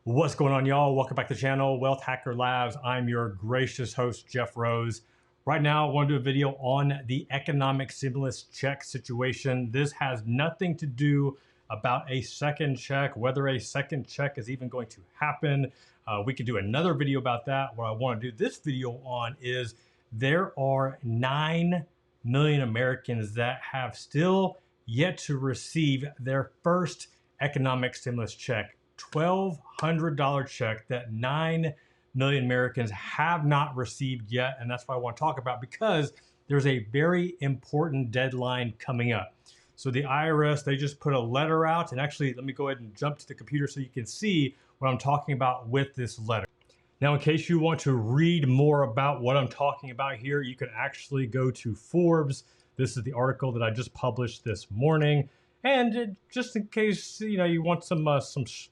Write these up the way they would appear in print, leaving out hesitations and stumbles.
What's going on, y'all? Welcome back to the channel, Wealth Hacker Labs. I'm your gracious host, Jeff Rose. Right now, I want to do a video on the economic stimulus check situation. This has nothing to do about a second check, whether a second check is even going to happen. We could do another video about that. What I want to do this video on is there are 9 million Americans that have still yet to receive their first economic stimulus check. $1,200 check that 9 million Americans have not received yet. And that's what I want to talk about, because there's a very important deadline coming up. So the IRS, they just put a letter out, and actually, let me go ahead and jump to the computer so you can see what I'm talking about with this letter. Now, in case you want to read more about what I'm talking about here, you can actually go to Forbes. This is the article that I just published this morning. And just in case you want some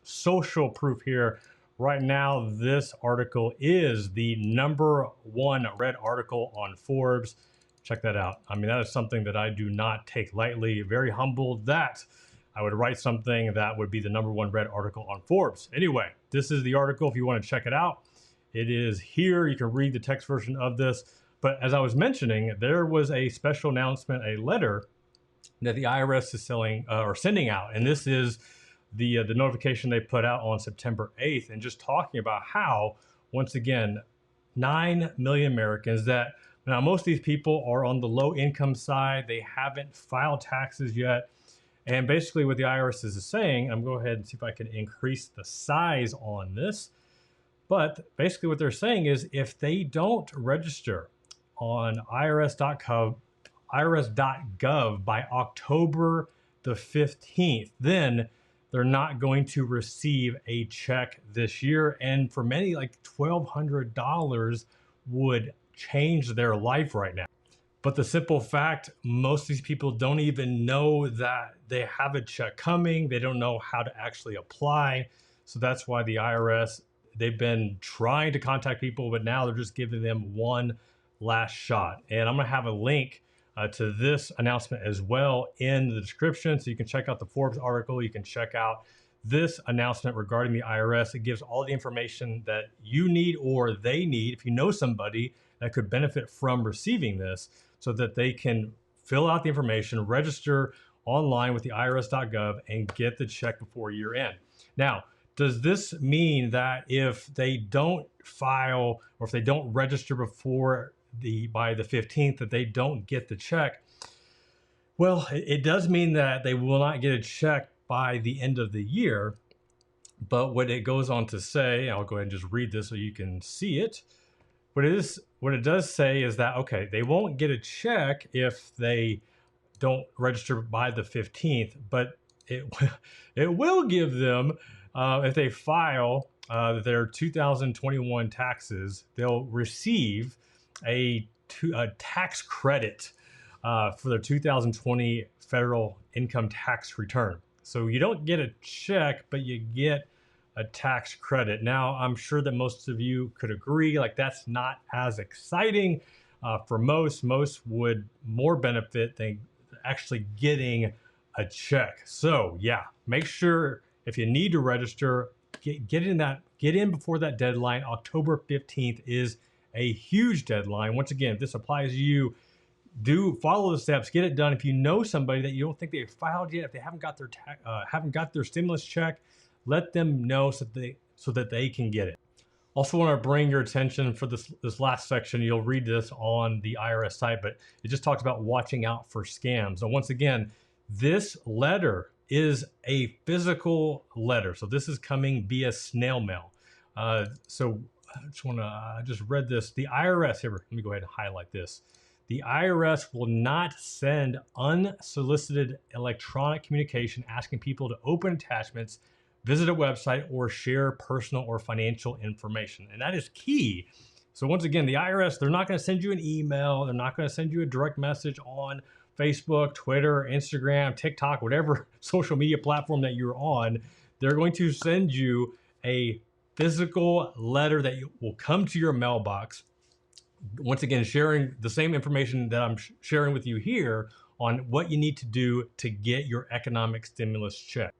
social proof here, right now this article is the #1 read article on Forbes. Check that out. I mean, that is something that I do not take lightly. Very humbled that I would write something that would be the #1 read article on Forbes. Anyway, this is the article if you want to check it out. It is here. You can read the text version of this. But as I was mentioning, there was a special announcement, a letter that the IRS is sending out. And this is the notification they put out on September 8th, and just talking about how, once again, 9 million Americans that, now most of these people are on the low income side. They haven't filed taxes yet. And basically what the IRS is saying, I'm going to go ahead and see if I can increase the size on this. But basically what they're saying is if they don't register on IRS.gov by October the 15th, then they're not going to receive a check this year. And for many, like $1,200 would change their life right now. But the simple fact, most of these people don't even know that they have a check coming. They don't know how to actually apply. So that's why the IRS, they've been trying to contact people, but now they're just giving them one last shot. And I'm going to have a link to this announcement as well in the description, so you can check out the Forbes article. You can check out this announcement regarding the IRS. It gives all the information that you need or they need if you know somebody that could benefit from receiving this, so that they can fill out the information, register online with the IRS.gov, and get the check before year end. Now, does this mean that if they don't file or if they don't register by the 15th, that they don't get the check? Well, it does mean that they will not get a check by the end of the year. But what it goes on to say, I'll go ahead and just read this so you can see it. What it does say is that, okay, they won't get a check if they don't register by the 15th, but it will give them, if they file their 2021 taxes, they'll receive a tax credit for their 2020 federal income tax return. So you don't get a check, but you get a tax credit. Now, I'm sure that most of you could agree, like that's not as exciting for most. Most would more benefit than actually getting a check. So yeah, make sure if you need to register, get in before that deadline. October 15th is a huge deadline. Once again, if this applies to you, do follow the steps, get it done. If you know somebody that you don't think they've filed yet, if they haven't got their stimulus check, let them know so that they can get it. Also want to bring your attention for this last section. You'll read this on the IRS site, but it just talks about watching out for scams. And once again, this letter is a physical letter. So this is coming via snail mail. So I just read this. The IRS, here, let me go ahead and highlight this. The IRS will not send unsolicited electronic communication asking people to open attachments, visit a website, or share personal or financial information. And that is key. So once again, the IRS, they're not going to send you an email. They're not going to send you a direct message on Facebook, Twitter, Instagram, TikTok, whatever social media platform that you're on. They're going to send you a physical letter that will come to your mailbox. Once again, sharing the same information that I'm sharing with you here on what you need to do to get your economic stimulus check.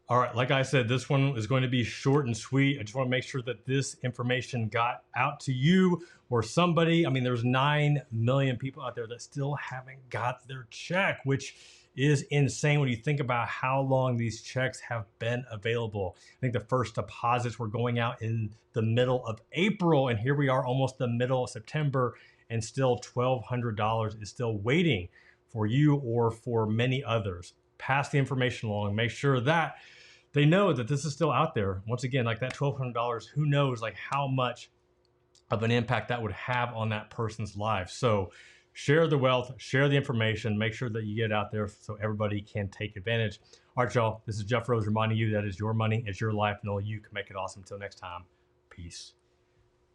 All right, like I said, this one is going to be short and sweet. I just want to make sure that this information got out to you or somebody. I mean, there's 9 million people out there that still haven't got their check, which is insane when you think about how long these checks have been available. I think the first deposits were going out in the middle of April, and here we are almost the middle of September, and still $1,200 is still waiting for you or for many others. Pass the information along. Make sure that they know that this is still out there. Once again, like that $1,200, who knows like how much of an impact that would have on that person's life. So share the wealth, share the information, make sure that you get it out there so everybody can take advantage. All right, y'all, this is Jeff Rose reminding you that is your money, it's your life, and only you can make it awesome. Until next time, peace.